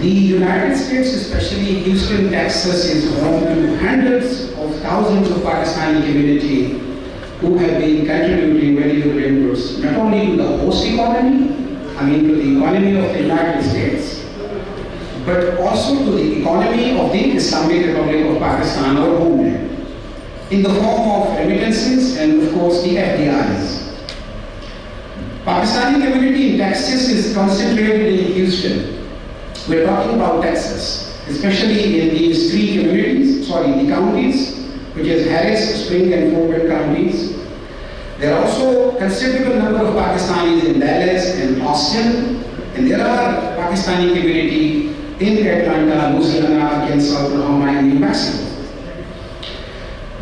The United States, especially Houston, Texas, is home to hundreds of thousands of Pakistani community who have been contributing valuable inputs, not only to the host economy, to the economy of the United States, but also to the economy of the Islamic Republic of Pakistan, our homeland, in the form of remittances and of course the FDIs. Pakistani community in Texas is concentrated in Houston. We're talking about Texas, especially in these the counties, which is Harris, Spring, and Fort Bend counties. There are also considerable number of Pakistanis in Dallas and Austin, and there are Pakistani community in Atlanta, Louisiana, Arkansas, Oklahoma, and New Mexico.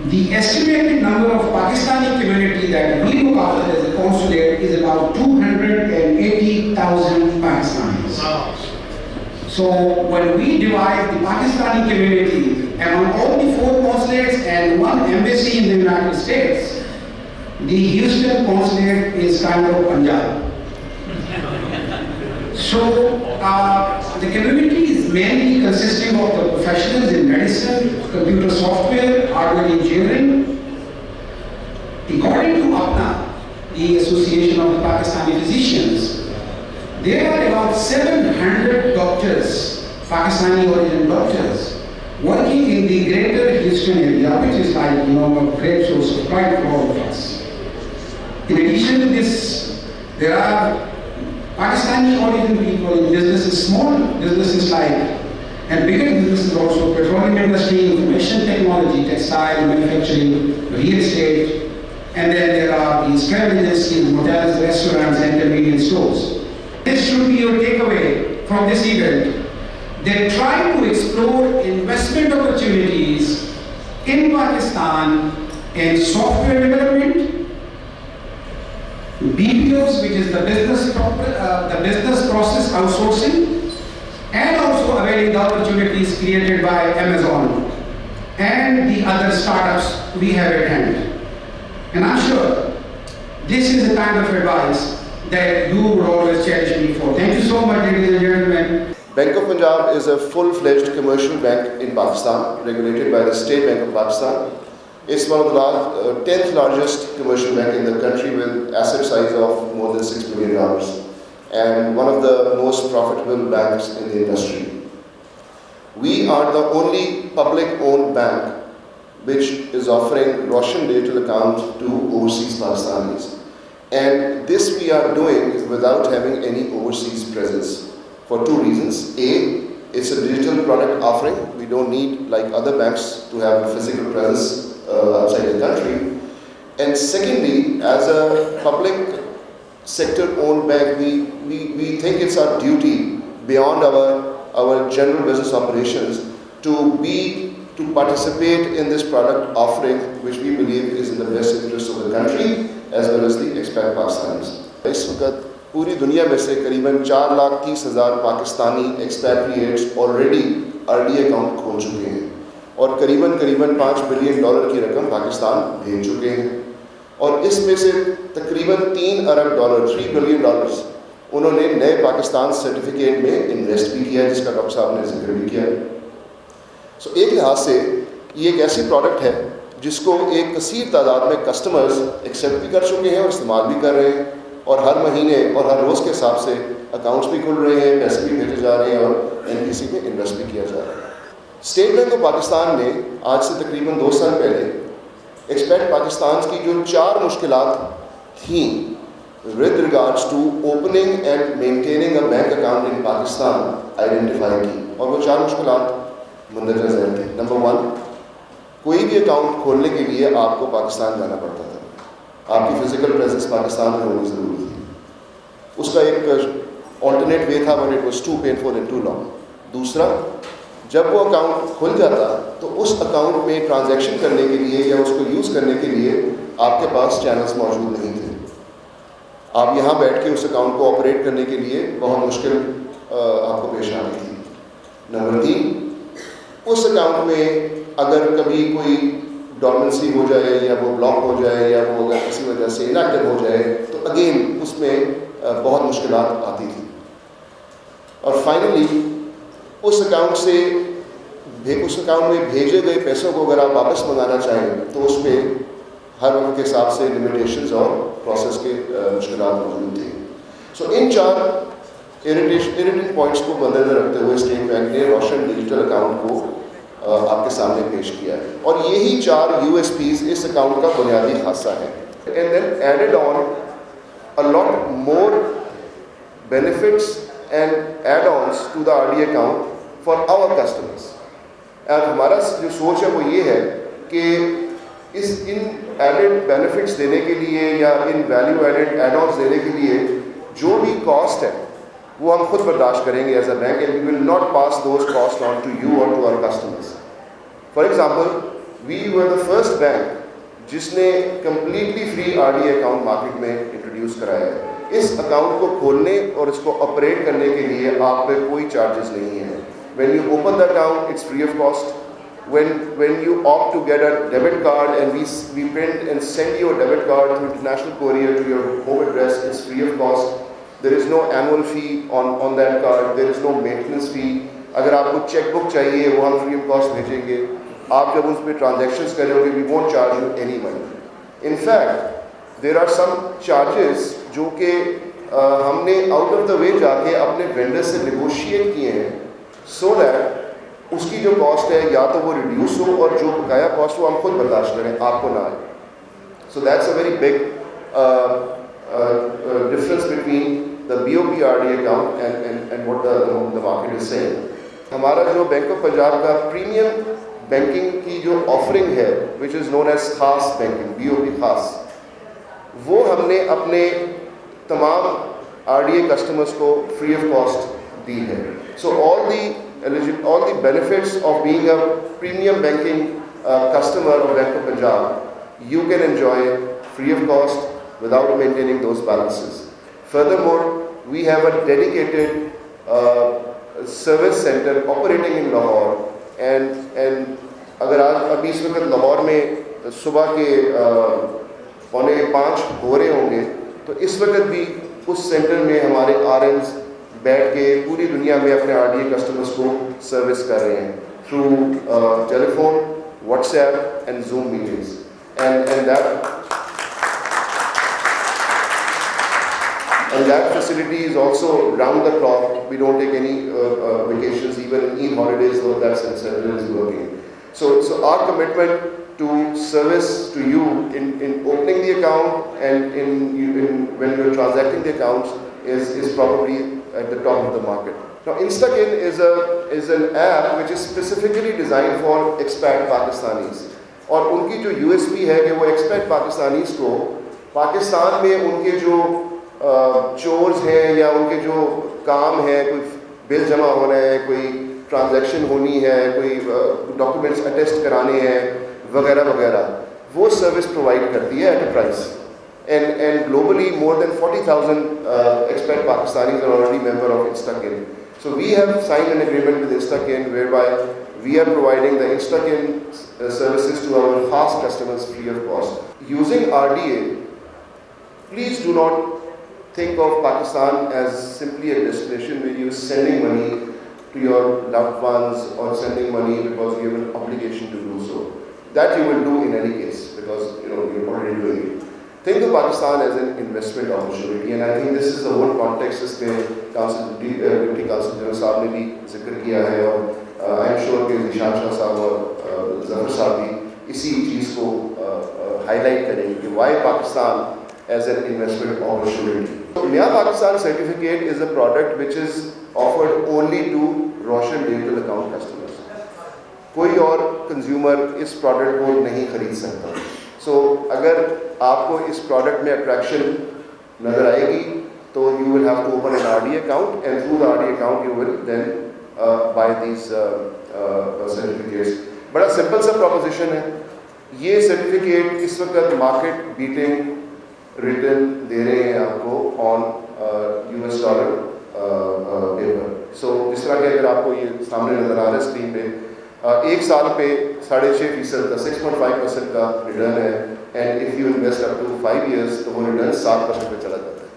The estimated number of Pakistani community that we look after as a consulate is about 280,000 Pakistanis. Wow. So when we divide the Pakistani community among all the 4 consulates and 1 embassy in the United States, the Houston consulate is kind of Punjab. So the community is mainly consisting of the professionals in medicine, computer software, hardware engineering. According to APNA, the Association of the Pakistani Physicians, there are about 700 doctors, Pakistani origin doctors, working in the greater Houston area, which is like, a great source of pride for all of us. In addition to this, there are Pakistani origin people in businesses, small businesses and bigger businesses also, petroleum industry, information technology, textile, manufacturing, real estate, and then there are these travel agencies, hotels, restaurants, and convenience stores. This should be your takeaway from this event. They try to explore investment opportunities in Pakistan in software development, BPOs, which is the business process outsourcing, and also availing the opportunities created by Amazon and the other startups we have at hand. And I'm sure this is the kind of advice that you would always cherish me for. Thank you so much, ladies and gentlemen. Bank of Punjab is a full-fledged commercial bank in Pakistan, regulated by the State Bank of Pakistan. It's one of the 10th largest commercial bank in the country with asset size of more than $6 billion and one of the most profitable banks in the industry. We are the only public-owned bank which is offering Roshan Digital account to overseas Pakistanis. And this we are doing without having any overseas presence for 2 reasons. A, it's a digital product offering. We don't need, like other banks, to have a physical presence outside the country. And secondly, as a public sector owned bank, we think it's our duty beyond our general business operations to participate in this product offering, which we believe is in the best interest of the country as well as the expat Pakistanis. इस वक्त पूरी दुनिया में से करीबन 4,30,000 Pakistani एक्सपैट्रिएट्स already RDA account खोल चुके हैं और करीबन $5 बिलियन की रकम पाकिस्तान भेज चुके हैं और इसमें से तकरीबन $3 अरब $3 बिलियन उन्होंने नए पाकिस्तान सर्टिफिकेट में इन्वेस्ट भी किया है, जिसका डॉक्टर साहब ने जिक्र भी किया है। सो एक लिहाज से ये एक ऐसी प्रोडक्ट है जिसको एक कसीर तादाद में कस्टमर्स एक्सेप्ट भी कर चुके हैं और इस्तेमाल भी कर रहे हैं और हर महीने और हर रोज़ के हिसाब से अकाउंट्स भी खुल रहे हैं, पैसे भी भेजे जा रहे हैं और NPC में इन्वेस्ट भी किया जा रहा है। स्टेट बैंक ऑफ पाकिस्तान ने आज से तकरीबन 2 साल पहले एक्सपैट पाकिस्तान की जो 4 मुश्किलात थीं with regards to opening and maintaining a bank account in Pakistan identify की और वो 4 मुश्किलात मंदरजा ज़ैल थे। नंबर 1, कोई भी अकाउंट खोलने के लिए आपको पाकिस्तान जाना पड़ता था, आपकी फ़िज़िकल प्रेजेंस पाकिस्तान में होनी ज़रूरी थी। उसका एक ऑल्टरनेट वे था, but it was too painful and too long. दूसरा, जब वो अकाउंट खुल जाता तो उस अकाउंट में ट्रांजैक्शन करने के लिए या उसको यूज़ करने के लिए आपके पास चैनल्स मौजूद नहीं थे। आप यहाँ बैठ के उस अकाउंट को ऑपरेट करने के लिए बहुत मुश्किल आपको पेश आ रही थी। नंबर 3, उस अकाउंट में अगर कभी कोई डॉर्मेंसी हो जाए या वो ब्लॉक हो जाए या वो अगर किसी वजह से इनएक्टिव हो जाए तो अगेन उसमें बहुत मुश्किलात आती थी। और फाइनली उस अकाउंट में भेजे गए पैसों को अगर आप वापस मंगाना चाहें तो उसमें हर वक्त के हिसाब से लिमिटेशंस और प्रोसेस के मुश्किलात मौजूद थे. सो इन 4 इरिटेटिंग पॉइंट्स को मद्देनजर रखते हुए स्टेट बैंक ने रोशन डिजिटल अकाउंट को आपके सामने पेश किया है, और यही 4 USPs इस अकाउंट का बुनियादी खासा है. And then added on a lot more benefits and add-ons to the RDA account for our customers. और हमारा जो सोच है वो ये है कि इन एडेड बेनिफिट्स देने के लिए या इन वैल्यू एडेड एड-ऑन्स देने के लिए जो भी कॉस्ट है वो हम खुद बर्दाश्त करेंगे as a bank, and we will not pass those cost on to you और to our customers. For example, we were the first bank जिसने कम्प्लीटली फ्री RDA अकाउंट मार्केट में इंट्रोड्यूस कराया है. इस अकाउंट को खोलने और इसको ऑपरेट करने के लिए आप पे कोई चार्जेस नहीं है. When you open the account it's free of cost. when you opt to get a debit card and we print and send you a debit card through international courier to your home address, it's free of cost. There is no annual fee on that card. There is no maintenance fee. अगर आपको cheque book चाहिए वो हम free of cost भेजेंगे. आप जब उस पर ट्रांजेक्शन्स करोगे we won't charge you any money. In fact, there are some charges जो कि हमने आउट ऑफ द वे जाके अपने वेंडर से नेगोशिएट किए हैं so that उसकी जो कॉस्ट है या तो वो रिड्यूस हो और जो बकाया कॉस्ट हो हम खुद बर्दाश्त करें, आपको ना आए. So that's a very big difference between the BOP RDA account and what the market is saying. हमारा जो बैंक ऑफ पंजाब का प्रीमियम बैंकिंग की जो ऑफरिंग है विच इज़ नोन एज खास बैंकिंग, BOP खास, वो हमने अपने तमाम RDA कस्टमर्स को फ्री ऑफ कॉस्ट दी है. सो all the benefits of being a premium banking customer of Bank of Punjab, you can enjoy free of cost without maintaining those balances. Furthermore, we have a dedicated service center operating in Lahore, and अगर आज अभी इस वक्त लाहौर में सुबह के 4:45 हो रहे होंगे तो इस वक्त भी उस सेंटर में हमारे RMs बैठ के पूरी दुनिया में अपने RDA कस्टमर्स को सर्विस कर रहे हैं through telephone, WhatsApp and Zoom meetings, and that facility is also round the clock. We don't take any vacations, even in Eid holidays, though that center is working. So our commitment to service to you in opening the account and when you're transacting the accounts is probably at the top of the market. Now, InstaKin is an app which is specifically designed for expat Pakistanis. और उनकी जो USP है कि वो expat Pakistanis को पाकिस्तान में उनके जो चोर्स हैं या उनके जो काम है, कोई बिल जमा होना है, कोई ट्रांजैक्शन होनी है, कोई डॉक्यूमेंट्स अटेस्ट कराने हैं वगैरह वगैरह, वो सर्विस प्रोवाइड करती है at a price. And globally, more than 40,000 expat Pakistanis are already member of InstaKin. So we have signed an agreement with InstaKin whereby we are providing the InstaKin services to our Khas customers free of cost. Using RDA, please do not think of Pakistan as simply a destination where you're sending money to your loved ones or sending money because you have an obligation to do so. That you will do in any case because you're already doing it. Think of Pakistan as an investment opportunity, and I think this is the whole context जिसमें Deputy Consul General साहब ने भी जिक्र किया है, और I am sure कि निशान शाह साहब और जफर साहब भी इसी चीज़ को हाईलाइट करेंगे कि why Pakistan as an investment opportunity. Naya Pakistan certificate is a product which is offered only to Roshan digital account customers. कोई और कंज्यूमर इस प्रोडक्ट को नहीं खरीद सकता. सो अगर आपको इस प्रोडक्ट में अट्रैक्शन नज़र आएगी तो you will have to open an RDA account, and through the RDA account you will then buy these certificates. बड़ा सिंपल सा प्रोपोजिशन है. ये सर्टिफिकेट इस वक्त मार्केट बीटिंग रिटर्न दे रहे हैं आपको ऑन US डॉलर पेपर. सो जिस तरह के अगर आपको ये सामने नज़र आ रहा है स्क्रीन पे, एक साल पे 6.5% का 6.5% का रिटर्न है, and if you invest up to 5 years तो वो रिटर्न 7% पे चला जाता है.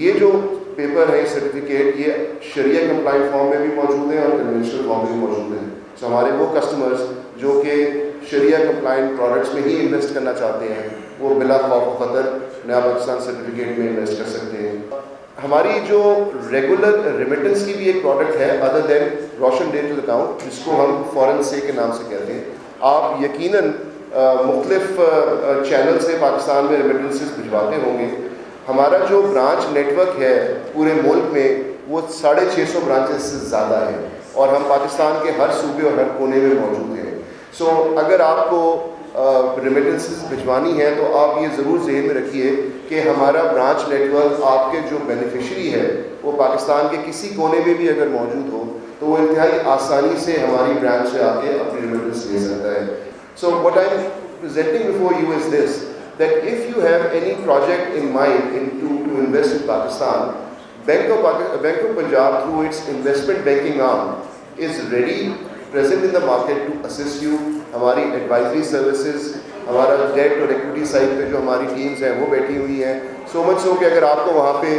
ये जो पेपर है सर्टिफिकेट, ये शरिया कंप्लाइंट फॉर्म में भी मौजूद है और कन्वेंशनल फॉर्म में भी मौजूद है। सो हमारे वो कस्टमर्स जो कि शरिया कंप्लाइंट प्रोडक्ट्स में ही इन्वेस्ट करना चाहते हैं, वो बिला खौफ खतर नया पाकिस्तान सर्टिफिकेट में इन्वेस्ट कर सकते हैं। हमारी जो रेगुलर रेमिटेंस की भी एक प्रोडक्ट है अदर देन रोशन डिजिटल अकाउंट, जिसको हम फॉरेन से के नाम से कहते हैं। आप यकीनन मुख्तलिफ चैनल से पाकिस्तान में रेमिटेंसेस भिजवाते होंगे। हमारा जो ब्रांच नेटवर्क है पूरे मुल्क में वो 650 ब्रांचेस से ज़्यादा है और हम पाकिस्तान के हर सूबे और हर कोने में मौजूद हैं। सो अगर आपको रेमिटेंसेस भिजवानी है तो आप ये ज़रूर जहन में रखिए कि हमारा ब्रांच नेटवर्क आपके जो बेनिफिशरी है वो पाकिस्तान के किसी कोने में भी अगर मौजूद हो तो वो इंतहाई आसानी से हमारी ब्रांच से आके अपनी रेमिटेंस ले सकता है। So what I am presenting before you is this, that if you have any project in mind to invest in Pakistan, Bank of Punjab through its investment banking arm is ready, present in the market to assist you. हमारी advisory services, हमारा debt और equity side पे जो हमारी teams हैं वो बैठी हुई हैं। So much so कि अगर आपको वहाँ पे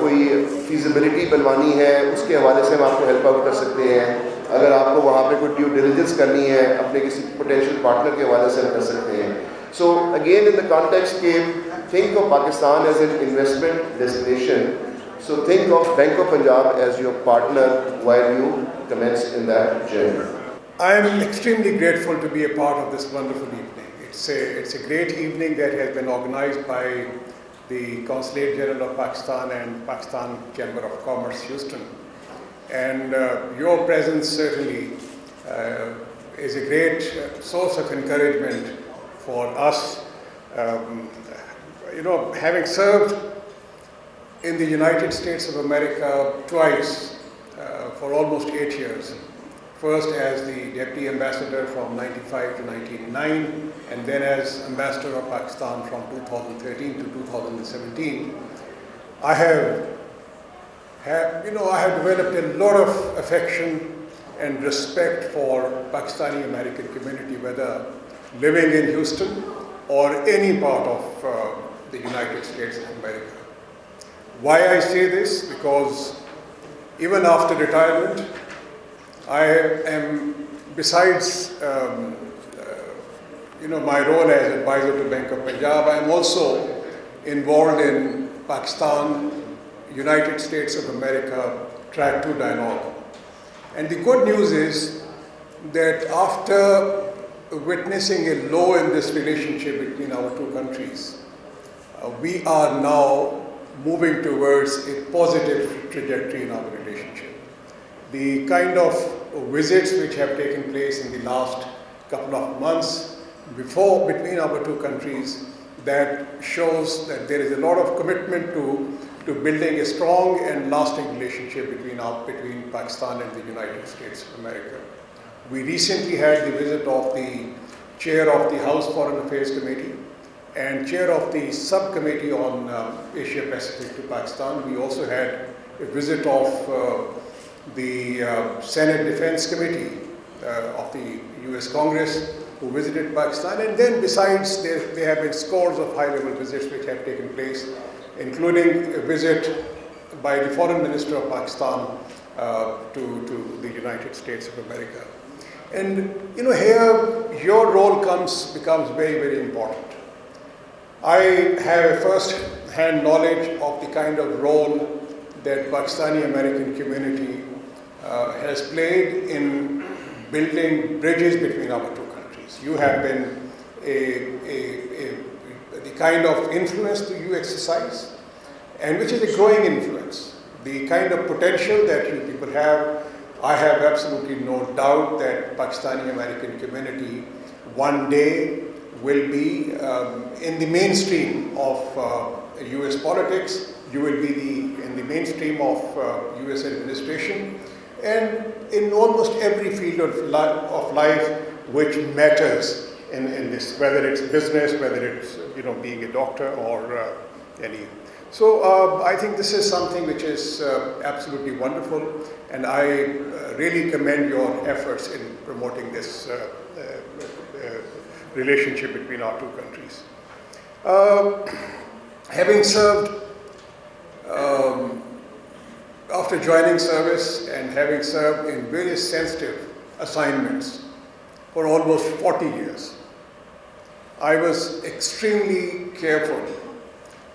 कोई feasibility बनवानी है उसके हवाले से हम आपको help out कर सकते हैं। अगर आपको वहाँ पे कोई due diligence करनी है अपने किसी potential partner के हवाले से हम कर सकते हैं। So again, in the context के think of Pakistan as an investment destination. So think of Bank of Punjab as your partner while you commence in that journey. I am extremely grateful to be a part of this wonderful evening. It's a great evening that has been organized by the Consulate General of Pakistan and Pakistan Chamber of Commerce, Houston. And your presence certainly is a great source of encouragement for us. Having served in the United States of America twice for almost 8 years, first as the Deputy Ambassador from 95 to 1999 and then as Ambassador of Pakistan from 2013 to 2017, I have developed a lot of affection and respect for Pakistani American community, whether living in Houston or any part of the United States of America. Why I say this? Because even after retirement, I am, besides my role as advisor to Bank of Punjab, I am also involved in Pakistan, United States of America Track 2 dialogue. And the good news is that after witnessing a low in this relationship between our two countries, we are now moving towards a positive trajectory in our relationship. The kind of visits which have taken place in the last couple of months between our two countries, that shows that there is a lot of commitment to building a strong and lasting relationship between Pakistan and the United States of America. We recently had the visit of the chair of the House Foreign Affairs Committee and chair of the subcommittee on Asia Pacific to Pakistan. We also had a visit of the Senate Defense Committee of the US Congress who visited Pakistan. And then besides, there have been scores of high-level visits which have taken place, including a visit by the Foreign Minister of Pakistan to the United States of America. And here your role becomes very, very important. I have a first-hand knowledge of the kind of role that Pakistani American community has played in building bridges between our two countries. You have been the kind of influence that you exercise, and which is a growing influence. The kind of potential that you people have, I have absolutely no doubt that Pakistani American community one day will be in the mainstream of US politics. You will be in the mainstream of US administration, and in almost every field of life which matters in this, whether it's business, whether it's being a doctor or any. So I think this is something which is absolutely wonderful, and I really commend your efforts in promoting this relationship between our two countries. Having served after joining service and having served in various sensitive assignments for almost 40 years, I was extremely careful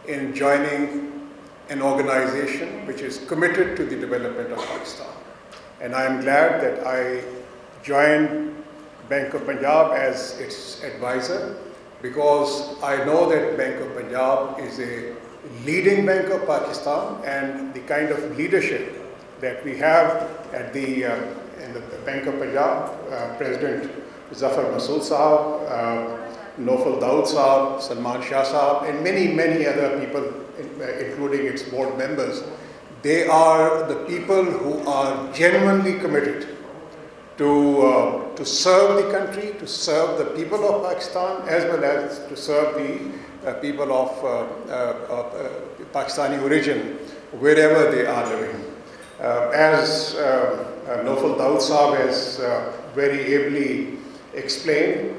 in joining an organization which is committed to the development of Pakistan. And I am glad that I joined Bank of Punjab as its advisor, because I know that Bank of Punjab is a leading bank of Pakistan, and the kind of leadership that we have at in the Bank of Punjab, President Zafar Masood Sahab, Naufal Dawood Sahab, Salman Shah Sahab, and many other people, including its board members. They are the people who are genuinely committed to serve the country, to serve the people of Pakistan, as well as to serve the people of Pakistani origin, wherever they are living. As Naufal Dawood Sahab has very ably explained,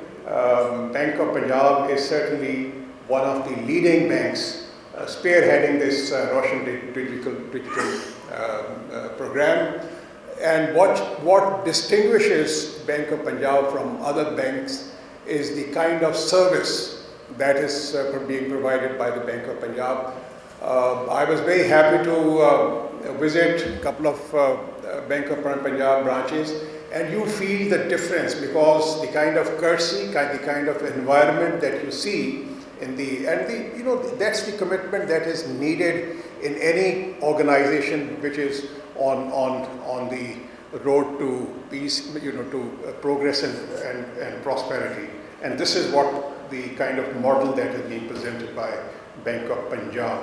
Bank of Punjab is certainly one of the leading banks spearheading this Roshan digital program. And what distinguishes Bank of Punjab from other banks is the kind of service that is being provided by the Bank of Punjab. I was very happy to visit a couple of Bank of Punjab branches, and you feel the difference, because the kind of courtesy, the kind of environment that you see that's the commitment that is needed in any organization which is on the road to peace, to progress and prosperity. And this is what the kind of model that is being presented by Bank of Punjab.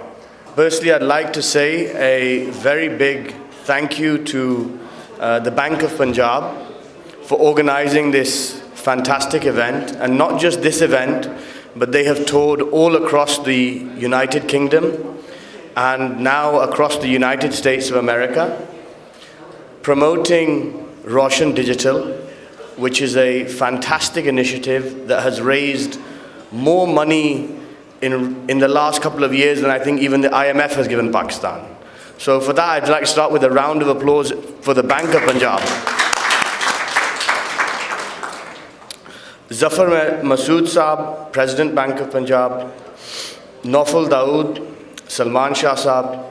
Firstly, I'd like to say a very big thank you to the Bank of Punjab for organizing this fantastic event, and not just this event, but they have toured all across the United Kingdom and now across the United States of America, promoting Roshan Digital, which is a fantastic initiative that has raised more money in the last couple of years than I think even the IMF has given Pakistan. So for that, I'd like to start with a round of applause for the Bank of Punjab. Zafar Masood Sahab, President Bank of Punjab, Naufal Dawood, Salman Shah Sahab,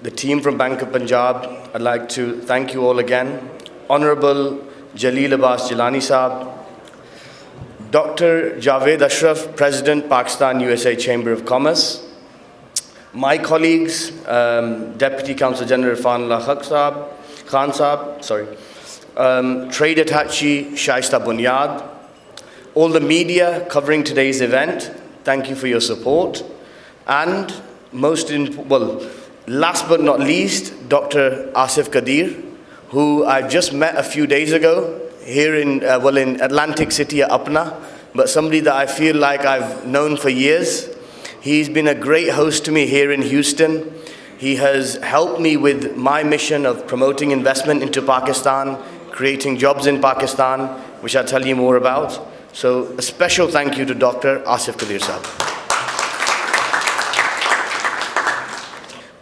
the team from Bank of Punjab, I'd like to thank you all again. Honorable Jaleel Abbas Jilani Sahab, Dr. Javed Ashraf, President, Pakistan USA Chamber of Commerce, my colleagues, Deputy Counsel General Irfanullah Khan Sahab, Trade Attaché Shaista Bunyad, all the media covering today's event, thank you for your support. And last but not least, Dr. Asif Qadir, who I just met a few days ago here in Atlantic City at Apna, but somebody that I feel like I've known for years. He's been a great host to me here in Houston. He has helped me with my mission of promoting investment into Pakistan, creating jobs in Pakistan, which I'll tell you more about. So a special thank you to Dr. Asif Qadir Sahab.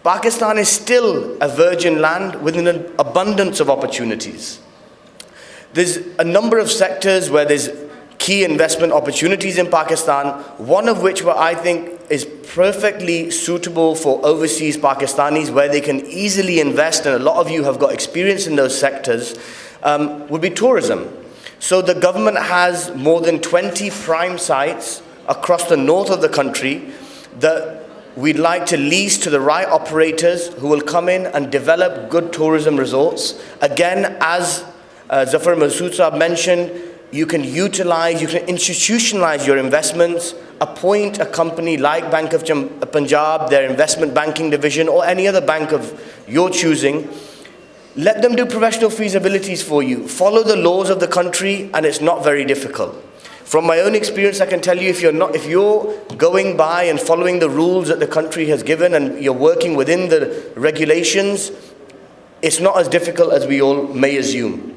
Pakistan is still a virgin land with an abundance of opportunities. There's a number of sectors where there's key investment opportunities in Pakistan, one of which I think is perfectly suitable for overseas Pakistanis, where they can easily invest, and a lot of you have got experience in those sectors, would be tourism. So the government has more than 20 prime sites across the north of the country that we'd like to lease to the right operators who will come in and develop good tourism resorts. Again, as Zafar Masood Sahab mentioned, you can institutionalize your investments, appoint a company like Bank of Punjab, their investment banking division, or any other bank of your choosing. Let them do professional feasibilities for you. Follow the laws of the country, and it's not very difficult. From my own experience, I can tell you, if you're going by and following the rules that the country has given and you're working within the regulations, it's not as difficult as we all may assume.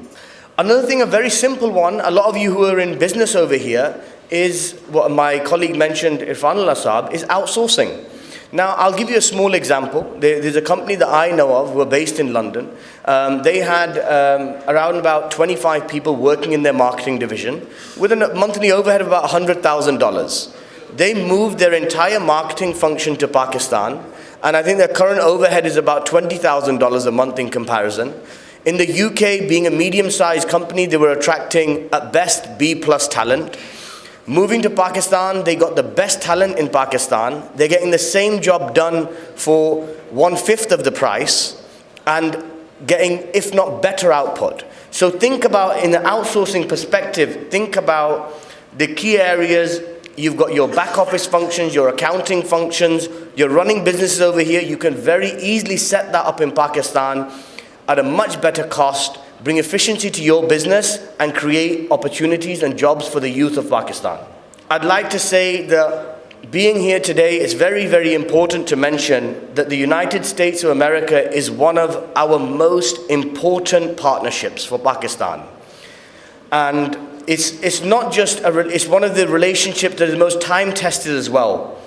Another thing, a very simple one, a lot of you who are in business over here, is what my colleague mentioned, Irfanullah Sahab, is outsourcing. Now, I'll give you a small example. There's a company that I know of who are based in London. They had around about 25 people working in their marketing division with a monthly overhead of about $100,000. They moved their entire marketing function to Pakistan, and I think their current overhead is about $20,000 a month in comparison. In the UK, being a medium-sized company, they were attracting, at best, B-plus talent. Moving to Pakistan, they got the best talent in Pakistan. They're getting the same job done for 1/5 of the price and getting, if not better, output. So think about, in the outsourcing perspective, think about the key areas. You've got your back office functions, your accounting functions, you're running businesses over here. You can very easily set that up in Pakistan at a much better cost, bring efficiency to your business, and create opportunities and jobs for the youth of Pakistan. I'd like to say that being here today, it's very, very important to mention that the United States of America is one of our most important partnerships for Pakistan. And it's not just, it's one of the relationships that is most time tested as well.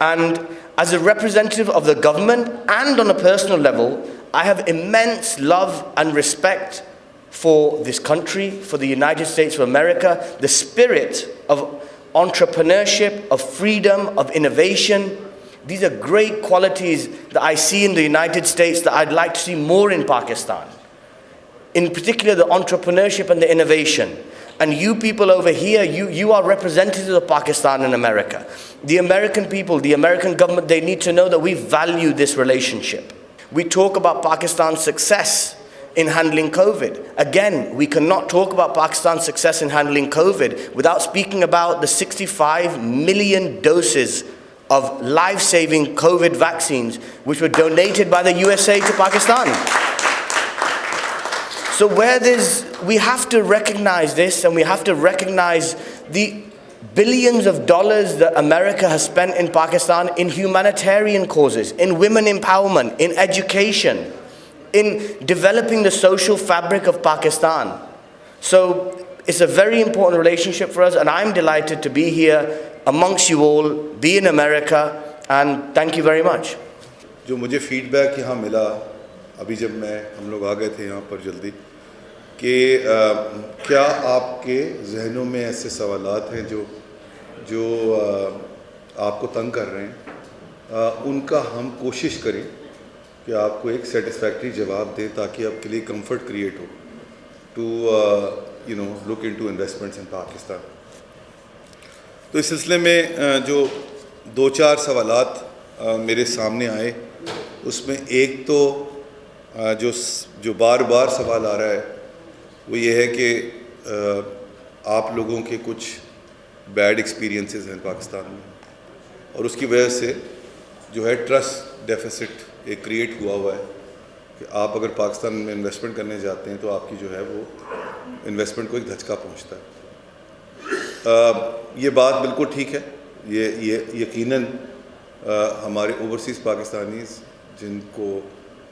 And as a representative of the government and on a personal level, I have immense love and respect for this country, for the United States of America, the spirit of entrepreneurship, of freedom, of innovation. These are great qualities that I see in the United States that I'd like to see more in Pakistan. In particular, the entrepreneurship and the innovation. And you people over here, you are representatives of Pakistan and America. The American people, the American government, they need to know that we value this relationship. We talk about Pakistan's success in handling COVID. Again, we cannot talk about Pakistan's success in handling COVID without speaking about the 65 million doses of life-saving COVID vaccines which were donated by the USA to Pakistan. So we have to recognize this, and we have to recognize the billions of dollars that America has spent in Pakistan in humanitarian causes, in women empowerment, in education, in developing the social fabric of Pakistan. So it's a very important relationship for us, and I'm delighted to be here amongst you all, be in America, and thank you very much. जो मुझे feedback यहाँ मिला अभी जब हम लोग आ गए थे यहाँ पर जल्दी कि क्या आपके जहनों में ऐसे सवालात हैं जो आपको तंग कर रहे हैं, उनका हम कोशिश करें कि आपको एक सेटिस्फैक्ट्री जवाब दें ताकि आपके लिए कंफर्ट क्रिएट हो to look into investments in Pakistan. तो इस सिलसिले में जो 2-4 सवालात मेरे सामने आए, उसमें एक तो जो बार बार सवाल आ रहा है वो ये है कि आप लोगों के कुछ बैड एक्सपीरियंसेस हैं पाकिस्तान में, और उसकी वजह से जो है ट्रस्ट डेफिसिट एक क्रिएट हुआ है कि आप अगर पाकिस्तान में इन्वेस्टमेंट करने जाते हैं तो आपकी जो है वो इन्वेस्टमेंट को एक धचका पहुंचता है। ये बात बिल्कुल ठीक है। ये यकीनन हमारे ओवरसीज़ पाकिस्तानीज़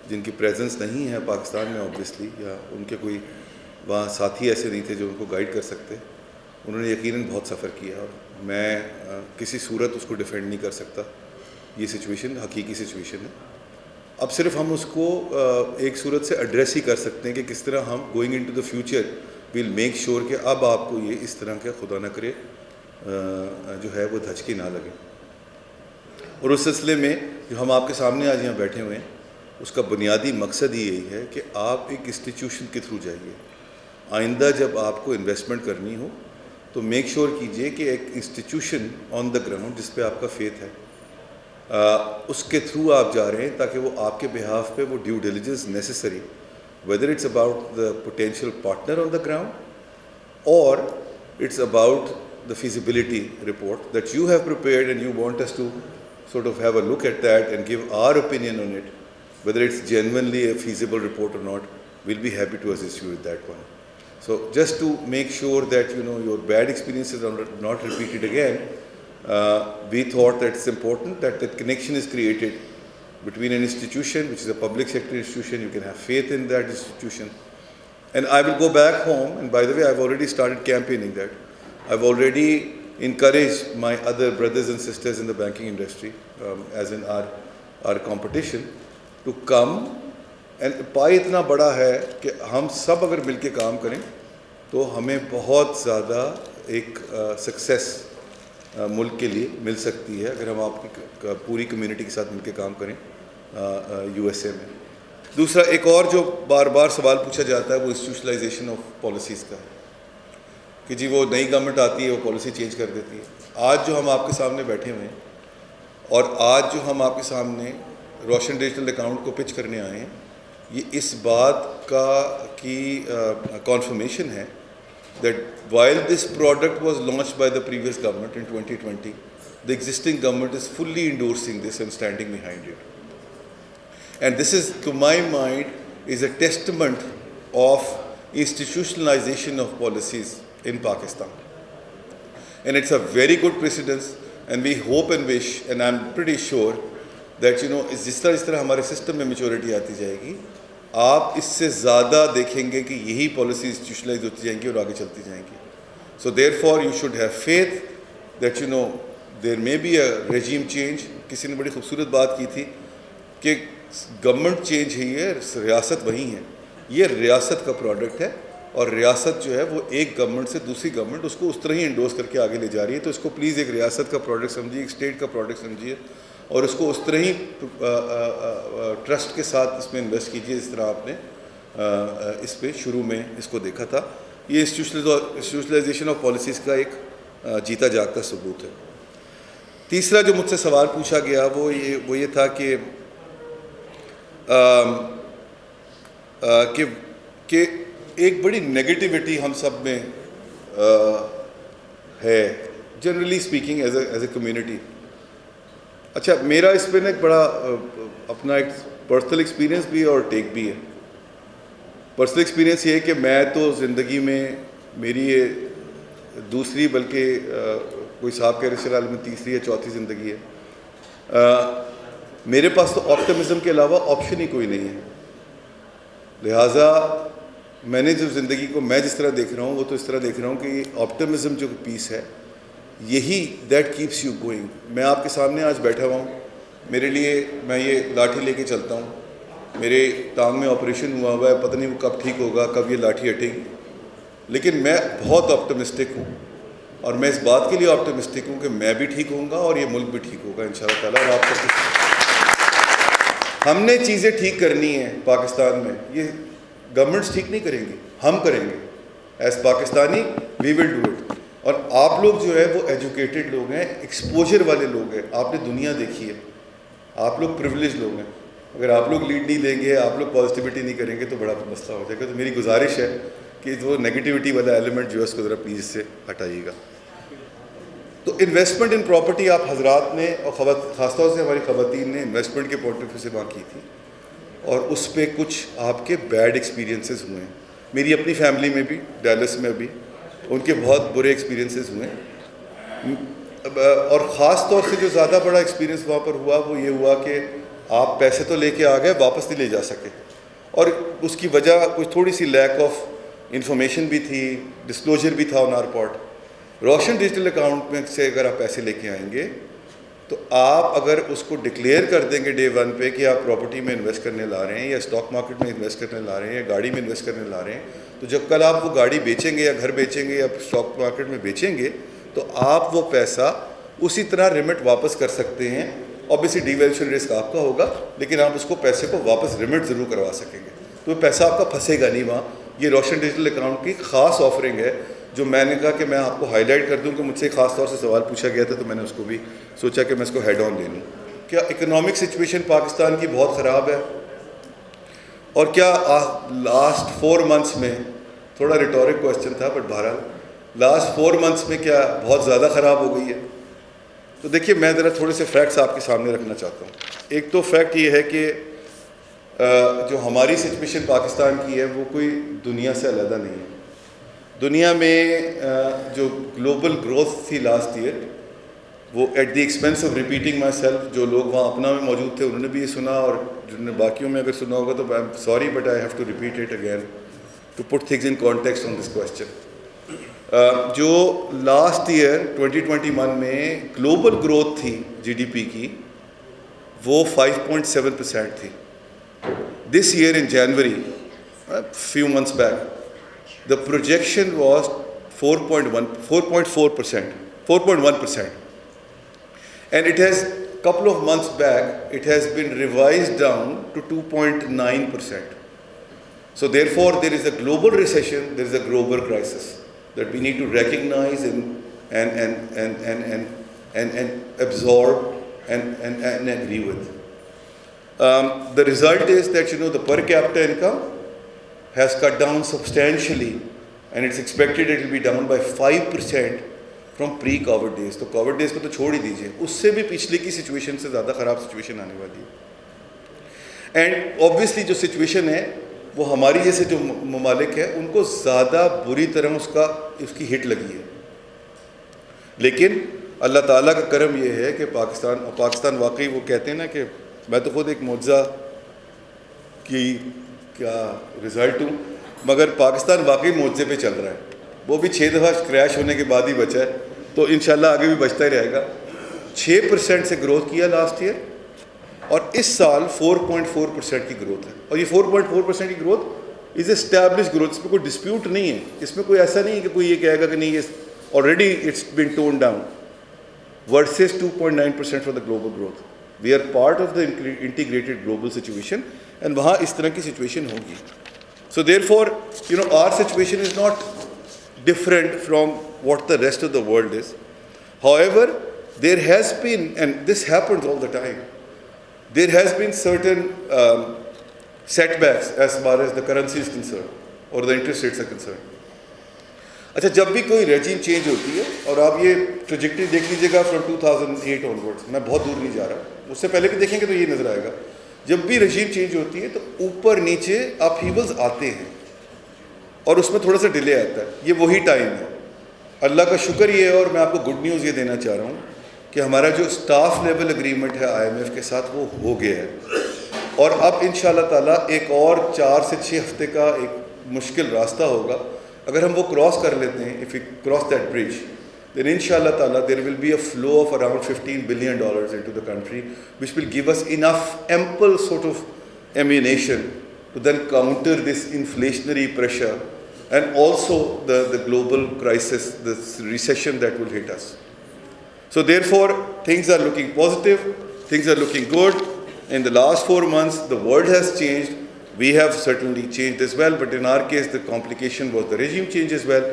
जिनकी प्रेजेंस नहीं है पाकिस्तान में ऑब्वियसली, या उनके कोई वहाँ साथी ऐसे नहीं थे जो उनको गाइड कर सकते, उन्होंने यकीनन बहुत सफ़र किया, और मैं किसी सूरत उसको डिफेंड नहीं कर सकता। ये सिचुएशन हकीकी सिचुएशन है। अब सिर्फ हम उसको एक सूरत से एड्रेस ही कर सकते हैं कि किस तरह हम going into the future will make sure कि अब आपको ये इस तरह के खुदा न करे जो है वो धचके ना लगे। और उस सिलसिले में जो हम आपके सामने आज यहाँ बैठे हुए हैं, उसका बुनियादी मकसद ही यही है कि आप एक इंस्टीट्यूशन के थ्रू जाइए। आइंदा जब आपको इन्वेस्टमेंट करनी हो तो मेक श्योर कीजिए कि एक इंस्टीट्यूशन ऑन द ग्राउंड जिस पे आपका फेथ है उसके थ्रू आप जा रहे हैं, ताकि वो आपके बिहाफ पे वो due diligence necessary, whether it's about the potential partner on the ground और it's about the feasibility report that you have prepared and you want us to sort of have a look at that and give our opinion on it, whether it's genuinely a feasible report or not, we'll be happy to assist you with that one. So just to make sure that your bad experiences are not repeated again, we thought that it's important that that connection is created between an institution which is a public sector institution. You can have faith in that institution. And I will go back home, and by the way, I've already started campaigning that. I've already encourage my other brothers and sisters in the banking industry, as in our competition, to come. And پائی اتنا بڑا ہے کہ ہم سب اگر مل کے کام کریں تو ہمیں بہت زیادہ ایک سکسیس ملک کے لیے مل سکتی ہے اگر ہم آپ کی پوری کمیونٹی کے ساتھ مل کے کام کریں یو ایس اے میں. دوسرا ایک اور جو بار بار سوال پوچھا جاتا ہے وہ انسٹیٹیوشنلائزیشن آف پالیسیز کا ہے کہ جی وہ نئی گورنمنٹ آتی ہے وہ پالیسی چینج کر دیتی ہے. آج جو ہم آپ کے سامنے بیٹھے ہوئے ہیں اور آج جو ہم آپ کے سامنے روشن ڈیجیٹل اکاؤنٹ کو پچ کرنے آئے ہیں, یہ اس بات کی confirmation ہے that while this product was launched by the previous government in 2020, the existing government is fully endorsing this and standing behind it. And this is, to my mind, is a testament of institutionalization of policies in Pakistan. And it's a very good precedence, and we hope and wish, and I'm pretty sure that, جس طرح ہمارے system میں maturity آتی جائے گی, آپ اس سے زیادہ دیکھیں گے کہ یہی پالیسی انسٹیٹیوشنلائز ہوتی جائیں گی اور آگے چلتی جائیں گی. So therefore you should have faith that there may be a regime change. کسی نے بڑی خوبصورت بات کی تھی کہ گورنمنٹ چینج ہی ہے, ریاست وہی ہے. یہ ریاست کا پروڈکٹ ہے اور ریاست جو ہے وہ ایک گورنمنٹ سے دوسری گورنمنٹ اس کو اس طرح ہی انڈورس کر کے آگے لے جا رہی ہے. تو اس کو پلیز ایک ریاست کا پروڈکٹ سمجھیے, ایک اسٹیٹ کا پروڈکٹ سمجھیے, اور اس کو اس طرح ہی ٹرسٹ کے ساتھ اس میں انویسٹ کیجیے جس طرح آپ نے اس پہ شروع میں اس کو دیکھا تھا. یہ انسٹیٹیوشنلائزیشن آف پالیسیز کا ایک جیتا جاگتا ثبوت ہے. تیسرا جو مجھ سے سوال پوچھا گیا وہ یہ تھا کہ ایک بڑی نگیٹیوٹی ہم سب میں ہے generally speaking as a community. اچھا, میرا اس پہ نا ایک بڑا اپنا ایک پرسنل ایکسپیرینس بھی ہے اور ٹیک بھی ہے. پرسنل ایکسپیرینس یہ ہے کہ میں تو زندگی میں میری یہ دوسری بلکہ کوئی صاحب کہہ رہے چلا میں تیسری یا چوتھی زندگی ہے. میرے پاس تو آپٹمزم کے علاوہ آپشن ہی کوئی نہیں ہے. لہٰذا میں نے جو زندگی کو میں جس طرح دیکھ رہا ہوں وہ تو اس طرح دیکھ رہا ہوں کہ یہ آپٹمزم جو پیس ہے یہی دیٹ کیپس یو گوئنگ. میں آپ کے سامنے آج بیٹھا ہوا ہوں, میرے لیے میں یہ لاٹھی لے کے چلتا ہوں, میرے ٹانگ میں آپریشن ہوا ہے, پتہ نہیں وہ کب ٹھیک ہوگا, کب یہ لاٹھی ہٹے گی, لیکن میں بہت آپٹمسٹک ہوں. اور میں اس بات کے لیے آپٹمسٹک ہوں کہ میں بھی ٹھیک ہوں گا اور یہ ملک بھی ٹھیک ہوگا انشاءاللہ تعالیٰ. اور آپ کو ہم نے چیزیں ٹھیک کرنی ہیں پاکستان میں, یہ گورنمنٹس ٹھیک نہیں کریں گی, ہم کریں گے. As Pakistani we will do it. اور آپ لوگ جو ہے وہ ایجوکیٹڈ لوگ ہیں, ایکسپوجر والے لوگ ہیں, آپ نے دنیا دیکھی ہے, آپ لوگ پریویلیج لوگ ہیں. اگر آپ لوگ لیڈ نہیں دیں گے, آپ لوگ پازیٹیوٹی نہیں کریں گے تو بڑا مسئلہ ہو جائے گا. تو میری گزارش ہے کہ وہ نگیٹیوٹی والا ایلیمنٹ جو ہے اس کو ذرا پلیز سے ہٹائیے گا. تو انویسٹمنٹ ان پراپرٹی آپ حضرات نے اور خاص طور سے ہماری خواتین نے انویسٹمنٹ کے پوائنٹ آف ویو سے بات کی تھی, اور اس پہ کچھ آپ کے بیڈ ایکسپیرینسز ہوئے ہیں. میری اپنی فیملی میں بھی, ڈیلس میں بھی ان کے بہت برے ایکسپیرینسز ہوئے ہیں. اور خاص طور سے جو زیادہ بڑا ایکسپیرینس وہاں پر ہوا وہ یہ ہوا کہ آپ پیسے تو لے کے آ گئے, واپس نہیں لے جا سکے. اور اس کی وجہ کچھ تھوڑی سی لیک آف انفارمیشن بھی تھی, ڈسکلوجر بھی تھا آن آر پارٹ. روشن ڈیجیٹل اکاؤنٹ میں سے اگر آپ پیسے لے کے آئیں گے تو آپ اگر اس کو ڈکلیئر کر دیں گے ڈے ون پہ کہ آپ پراپرٹی میں انویسٹ کرنے لا رہے ہیں یا اسٹاک مارکیٹ میں انویسٹ کرنے لا رہے ہیں یا گاڑی میں انویسٹ کرنے لا رہے ہیں, تو جب کل آپ وہ گاڑی بیچیں گے یا گھر بیچیں گے یا اسٹاک مارکیٹ میں بیچیں گے تو آپ وہ پیسہ اسی طرح ریمٹ واپس کر سکتے ہیں. اوبیسلی ڈی ویلیویشن رسک آپ کا ہوگا, لیکن آپ اس کو پیسے کو واپس ریمٹ ضرور کروا سکیں گے. تو وہ پیسہ آپ کا پھنسے گا نہیں وہاں. یہ روشن ڈیجیٹل اکاؤنٹ کی خاص آفرنگ ہے جو میں نے کہا کہ میں آپ کو ہائی لائٹ کر دوں, کہ مجھ سے خاص طور سے سوال پوچھا گیا تھا تو میں نے اس کو بھی سوچا کہ میں اس کو ہیڈ آن لے لوں. کیا اکنامک سچویشن پاکستان کی بہت خراب ہے, اور کیا لاسٹ 4 months میں, تھوڑا ریٹورک کویسچن تھا بٹ بہرحال لاسٹ 4 months میں کیا بہت زیادہ خراب ہو گئی ہے؟ تو دیکھیے میں ذرا تھوڑے سے فیکٹس آپ کے سامنے رکھنا چاہتا ہوں. ایک تو فیکٹ یہ ہے کہ جو ہماری سچویشن پاکستان کی ہے وہ کوئی دنیا سے علیحدہ نہیں ہے. دنیا میں جو گلوبل گروتھ تھی لاسٹ ایئر وہ at the expense of repeating myself, جو لوگ وہاں اپنا میں موجود تھے انہوں نے بھی یہ سنا, اور جنہوں نے باقیوں میں اگر سنا ہوگا تو I am sorry but I have to repeat it again to put things in context on this question. جو لاسٹ ایئر 2021 میں گلوبل گروتھ تھی جی ڈی پی کی وہ 5.7% تھی. This year in January few months back the projection was 4.1%, and it has couple of months back it has been revised down to 2.9%. So therefore there is a global recession, there is a global crisis that we need to recognize and absorb and agree with. The result is that the per capita income has cut down substantially, and it's expected it will be down by 5% from pre-COVID days. تو Covid days کو تو چھوڑ ہی دیجیے, اس سے بھی پچھلے کی situation سے زیادہ خراب سچویشن آنے والی ہے. اینڈ اوبویسلی جو سچویشن ہے وہ ہماری جیسے جو ممالک ہیں ان کو زیادہ بری طرح اس کی ہٹ لگی ہے. لیکن اللہ تعالیٰ کا کرم یہ ہے کہ پاکستان واقعی وہ کہتے ہیں نا کہ میں تو خود ایک معجزہ کی کیا رزلٹ ہوں, مگر پاکستان واقعی معجزے پہ چل رہا ہے. وہ بھی 6 دفعہ کریش ہونے کے بعد ہی بچا ہے, تو انشاءاللہ آگے بھی بچتا ہی رہے گا. 6% سے گروتھ کیا لاسٹ ایئر, اور اس سال 4.4% کی گروتھ ہے. اور یہ 4.4% کی گروتھ از اسٹیبلش گروتھ, اس میں کوئی ڈسپیوٹ نہیں ہے. اس میں کوئی ایسا نہیں ہے کہ کوئی یہ کہے گا کہ نہیں یہ already it's been tone down versus 2.9% for the global growth. We are part of the integrated global situation, and وہاں اس طرح کی سچویشن ہوگی. So therefore, our situation is not different from what the rest of the world is. However, there has been, and this happens all the time, there has been certain setbacks as far as the currency is concerned or the interest rates are concerned. اچھا, جب بھی کوئی regime change ہوتی ہے, اور آپ یہ trajectory دیکھ لیجیے گا فرام 2008 onwards, میں بہت دور نہیں جا رہا, اس سے پہلے بھی دیکھیں گے تو یہ نظر آئے گا, جب بھی رجیم چینج ہوتی ہے تو اوپر نیچے اپہیولز آتے ہیں اور اس میں تھوڑا سا ڈیلے آتا ہے. یہ وہی ٹائم ہے. اللہ کا شکر یہ ہے, اور میں آپ کو گڈ نیوز یہ دینا چاہ رہا ہوں کہ ہمارا جو اسٹاف لیول اگریمنٹ ہے IMF کے ساتھ وہ ہو گیا ہے, اور اب انشاءاللہ تعالیٰ ایک اور 4 سے 6 ہفتے کا ایک مشکل راستہ ہوگا. اگر ہم وہ کراس کر لیتے ہیں, if we cross that bridge, then inshallah ta'ala there will be a flow of around $15 billion into the country, which will give us enough ample sort of ammunition to then counter this inflationary pressure and also the global crisis, the recession that will hit us. So therefore things are looking positive, things are looking good. In the last 4 months the world has changed, we have certainly changed as well, but in our case the complication was the regime change as well,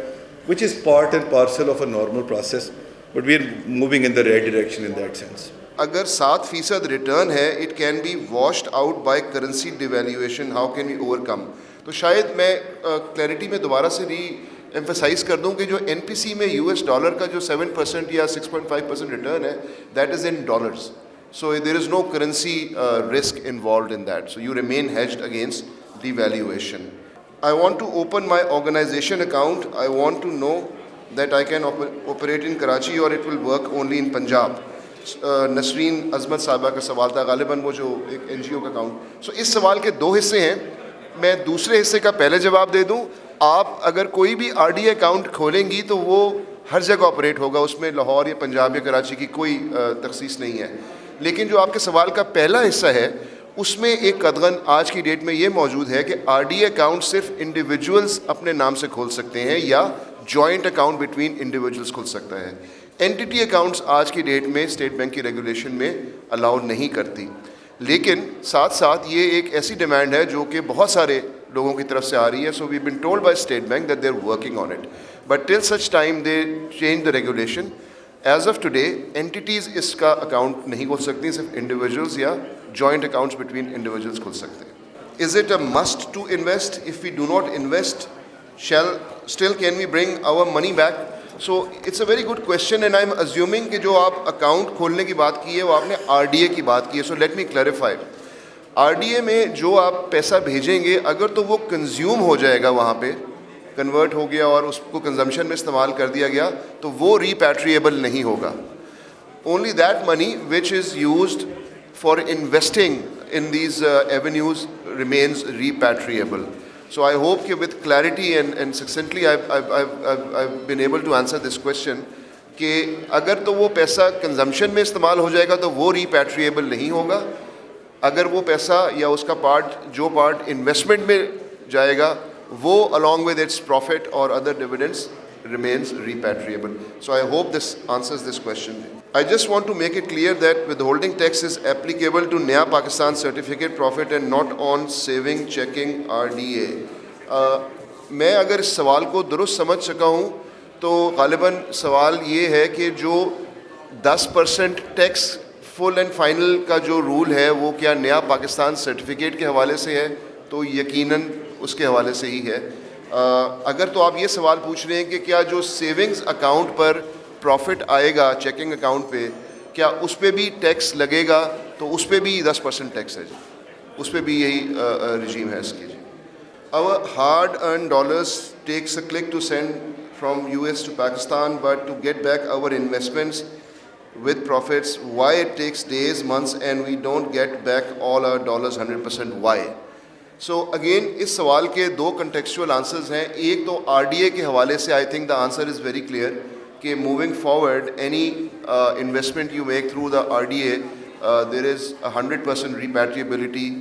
which is part and parcel of a normal process, but we are moving in the right direction in that sense. اگر 7% return ہے, it can be washed out by currency devaluation, how can we overcome. تو شاید میں clarity میں دوبارہ سے ری emphasise کر دوں کہ جو NPC میں US ڈالر کا جو 7% یا 6.5% ریٹرن ہے, that is in dollars. So there is no currency risk involved in that. So you remain hedged against devaluation. I want to open my organization account. I want to know that I can operate in Karachi or it will work only in Punjab. Nasreen عظمت صاحبہ کا سوال تھا, غالباً وہ جو ایک NGO کا اکاؤنٹ. سو اس سوال کے 2 حصے ہیں, میں دوسرے حصے کا پہلے جواب دے دوں. آپ اگر کوئی بھی RDA اکاؤنٹ کھولیں گی تو وہ ہر جگہ آپریٹ ہوگا, اس میں لاہور یا پنجاب یا کراچی کی کوئی تخصیص نہیں ہے. لیکن جو آپ کے سوال کا پہلا حصہ ہے اس میں ایک قدغن آج کی ڈیٹ میں یہ موجود ہے کہ RDA اکاؤنٹ صرف انڈیویجولز اپنے نام سے کھول سکتے ہیں یا جوائنٹ اکاؤنٹ بٹوین انڈیویجولز کھل سکتا ہے. اینٹیٹی اکاؤنٹس آج کی ڈیٹ میں اسٹیٹ بینک کی ریگولیشن میں الاؤ نہیں کرتی. لیکن ساتھ ساتھ یہ ایک ایسی ڈیمانڈ ہے جو کہ بہت سارے لوگوں کی طرف سے آ رہی ہے. So we been told by State Bank that they are working on it, but till such time they change the regulation, as of today entities اس کا اکاؤنٹ نہیں کھول سکتی, صرف انڈیویجولز یا جوائنٹ اکاؤنٹس بٹوین انڈیویجولز کھول سکتے ہیں. Is it a must to invest? If we do not invest, still can we bring our money back? So it's a very good question, and I'm assuming کہ جو آپ account کھولنے کی بات کی ہے وہ آپ نے RDA کی بات کی ہے. So let me clarify. RDA میں جو آپ پیسہ بھیجیں گے اگر تو وہ کنزیوم ہو جائے گا, وہاں پہ کنورٹ ہو گیا اور اس کو کنزمپشن میں استعمال کر دیا گیا, تو وہ ریپیٹریبل نہیں ہوگا. Only that money which is used for investing in these avenues remains repatriable. So I hope that with clarity and succinctly I've been able to answer this question کہ اگر تو وہ پیسہ کنزمپشن میں استعمال ہو جائے گا تو وہ ریپیٹریبل نہیں ہوگا, اگر وہ پیسہ یا اس کا جو پارٹ انویسٹمنٹ میں جائے گا وہ along with its profit or other dividends remains repatriable. So I hope this answers this question. I just want to make it clear that withholding tax is applicable to Naya Pakistan certificate profit and not on saving checking RDA. میں اگر اس سوال کو درست سمجھ سکا ہوں تو غالباً سوال یہ ہے کہ جو 10% ٹیکس فل اینڈ فائنل کا جو رول ہے وہ کیا نیا پاکستان سرٹیفکیٹ کے حوالے سے ہے, تو یقیناً اس کے حوالے سے ہی ہے. اگر تو آپ یہ سوال پوچھ رہے ہیں کہ کیا جو سیونگز اکاؤنٹ پر پروفٹ آئے گا چیکنگ اکاؤنٹ پہ کیا اس پہ بھی ٹیکس لگے گا, تو اس پہ بھی 10% ٹیکس ہے جی, اس پہ بھی یہی رجیم ہے اس کی جی. Our hard earned dollars takes a click to send from US to Pakistan, but to get back our investments with profits, why it takes days, months, and we don't get back all our dollars 100%, why? So again اس سوال کے دو contextual answers ہیں. ایک تو RDA کے حوالے سے I think the answer is very clear کہ moving forward any investment you make through the RDA there is 100% repatriability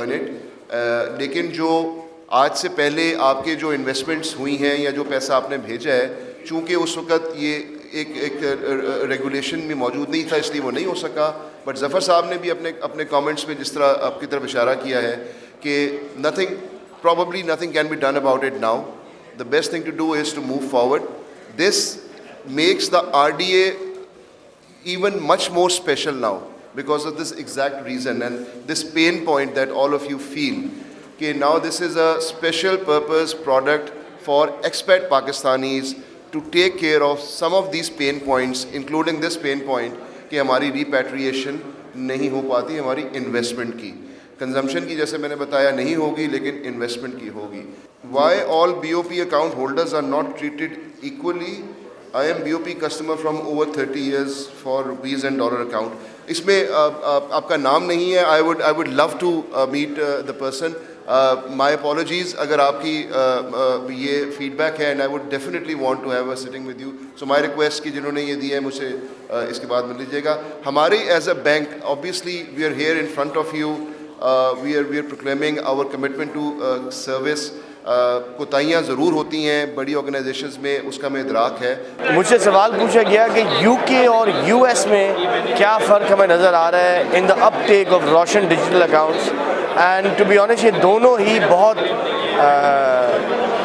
in it. لیکن جو آج سے پہلے آپ کے جو انویسٹمنٹس ہوئی ہیں یا جو پیسہ آپ نے بھیجا ہے, چونکہ اس وقت یہ ایک ریگولیشن میں موجود نہیں تھا اس لیے وہ نہیں ہو سکا. بٹ ظفر صاحب نے بھی اپنے کامنٹس میں جس طرح آپ کی طرف اشارہ کیا ہے کہ probably nothing can be done about it now. The best thing to do is to move forward. This makes the RDA even much more special now because of this exact reason and this pain point that all of you feel. Okay, now this is a special purpose product for expat Pakistanis to take care of some of these pain points, including this pain point کہ ہماری repatriation نہیں ہو پاتی ہماری investment کی. Consumption کی جیسے میں نے بتایا نہیں ہوگی لیکن انویسٹمنٹ کی ہوگی. Why all BOP account holders are not treated equally? I am BOP customer from over 30 years for rupees and dollar account. اس میں آپ کا نام نہیں ہے. I would love to meet the person. My apologies اگر آپ کی یہ فیڈ بیک ہے and I would definitely want to have a sitting with you. So my request کہ جنہوں نے یہ دی ہے مجھ سے اس کے بعد مل لیجیے گا. ہماری as a bank obviously we are here in front of you. We are proclaiming our commitment to service. کوتاہیاں ضرور ہوتی ہیں بڑی آرگنائزیشنز میں, اس کا میں ادراک ہے. مجھ سے سوال پوچھا گیا کہ UK اور US میں کیا فرق ہمیں نظر آ رہا ہے in the up take of Roshan digital accounts. And to be honest یہ دونوں ہی بہت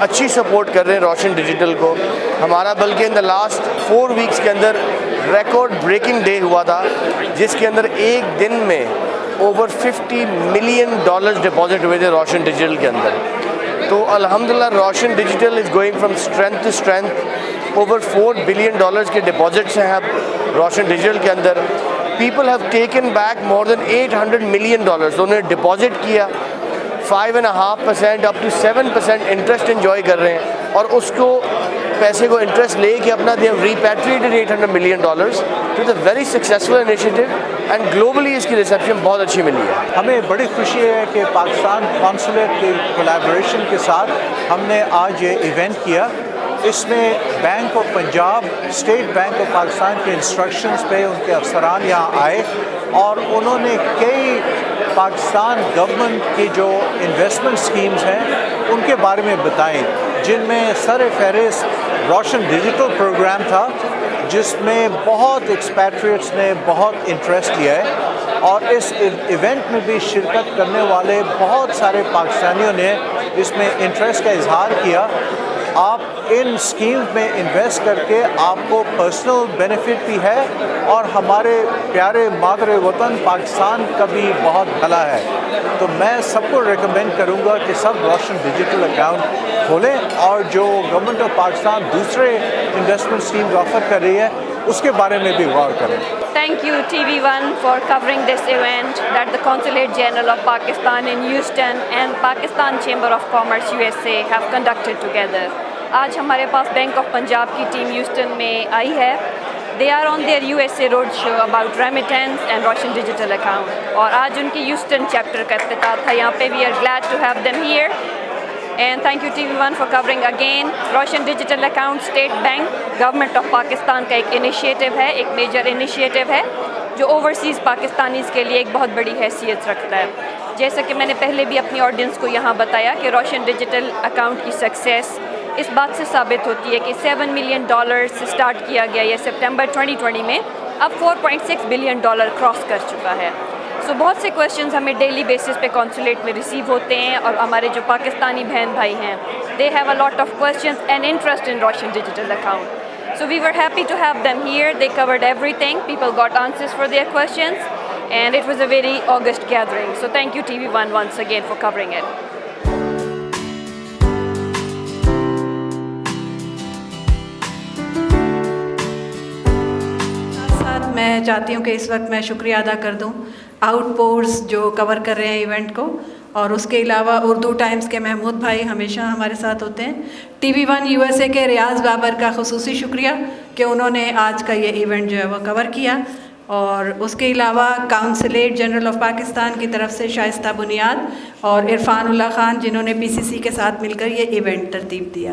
اچھی سپورٹ کر رہے ہیں روشن ڈیجیٹل کو. ہمارا بلکہ ان دا لاسٹ 4 ویکس کے اندر ریکارڈ بریکنگ ڈے ہوا تھا جس کے اندر ایک دن میں اوور $50 ملین ڈپازٹ ہوئے تھے روشن ڈیجیٹل کے اندر. تو الحمدللہ Roshan Digital is going from strength to strength. Over $4 billion کے ڈپازٹس ہیں اب روشن ڈیجیٹل کے اندر. People have taken back more than $800 million. انہوں نے ڈپازٹ کیا 5.5% اپ ٹو 7% انٹرسٹ انجوائے کر رہے ہیں اور اس کو پیسے کو انٹرسٹ لے کے اپنا دے ہیو ریپیٹریٹڈ $800 ملین. تو it's a very successful initiative and globally اس کی ریسیپشن بہت اچھی ملی ہے. ہمیں بڑی خوشی ہے کہ پاکستان کانسولیٹ کی کولیبریشن کے ساتھ ہم نے آج یہ ایونٹ کیا. اس میں bank of Punjab, state bank of Pakistan کے انسٹرکشنز پہ ان کے افسران یہاں آئے اور انہوں نے کئی پاکستان گورنمنٹ کی جو انویسٹمنٹ اسکیمز ہیں ان کے بارے میں بتائیں, جن میں سر فہرست روشن ڈیجیٹل پروگرام تھا جس میں بہت ایکسپیٹریٹس نے بہت انٹرسٹ لیا ہے. اور اس ایونٹ میں بھی شرکت کرنے والے بہت سارے پاکستانیوں نے اس میں انٹرسٹ کا اظہار کیا. آپ ان اسکیمز میں انویسٹ کر کے آپ کو پرسنل بینیفٹ بھی ہے اور ہمارے پیارے مادر وطن پاکستان کا بھی بہت بھلا ہے. تو میں سب کو ریکمینڈ کروں گا کہ سب روشن ڈیجیٹل اکاؤنٹ کھولیں اور جو گورنمنٹ آف پاکستان دوسرے انویسٹمنٹ اسکیم آفر کر رہی ہے اس کے بارے میں بھی غور کریں. Thank you TV1 for covering this event that the Consulate General of Pakistan in Houston and Pakistan Chamber of Commerce USA have conducted together. آج ہمارے پاس بینک آف پنجاب کی ٹیم ہیوسٹن میں آئی ہے. They are on their USA roadshow about remittance and Roshan digital account. اور آج ان کی Houston chapter کا افتتاح تھا یہاں پہ. We are glad to have them here. And thank you TV1 for covering again. Roshan digital account State Bank Government of Pakistan کا ایک initiative ہے, ایک major initiative ہے جو overseas پاکستانیز کے لیے ایک بہت بڑی حیثیت رکھتا ہے. جیسا کہ میں نے پہلے بھی اپنی آڈینس کو یہاں بتایا کہ روشن ڈیجیٹل اکاؤنٹ کی سکسیس اس بات سے ثابت ہوتی ہے کہ $7 ملین سے سٹارٹ کیا گیا یہ سپٹمبر 2020 میں اب $4.6 بلین کراس کر چکا ہے. سو بہت سے کویشچنز ہمیں ڈیلی بیسس پہ کانسولیٹ میں ریسیو ہوتے ہیں اور ہمارے جو پاکستانی بہن بھائی ہیں they have a lot of questions and interest in Roshan Digital account. So we were happy to have them here. They covered everything. People got answers for their questions. And it was a very august gathering. So thank you TV1 once again for covering it. ساتھ میں چاہتی ہوں کہ اس وقت میں شکریہ ادا کر دوں آؤٹ پورس جو کور کر رہے ہیں ایونٹ کو, اور اس کے علاوہ اردو ٹائمز کے محمود بھائی ہمیشہ ہمارے ساتھ ہوتے ہیں. TV1 USA کے ریاض بابر کا خصوصی شکریہ کہ انہوں نے آج کا یہ ایونٹ جو ہے وہ کور کیا, اور اس کے علاوہ کاؤنسلیٹ جنرل آف پاکستان کی طرف سے شائستہ بنیاد اور عرفان اللہ خان جنہوں نے PCC کے ساتھ مل کر یہ ایونٹ ترتیب دیا.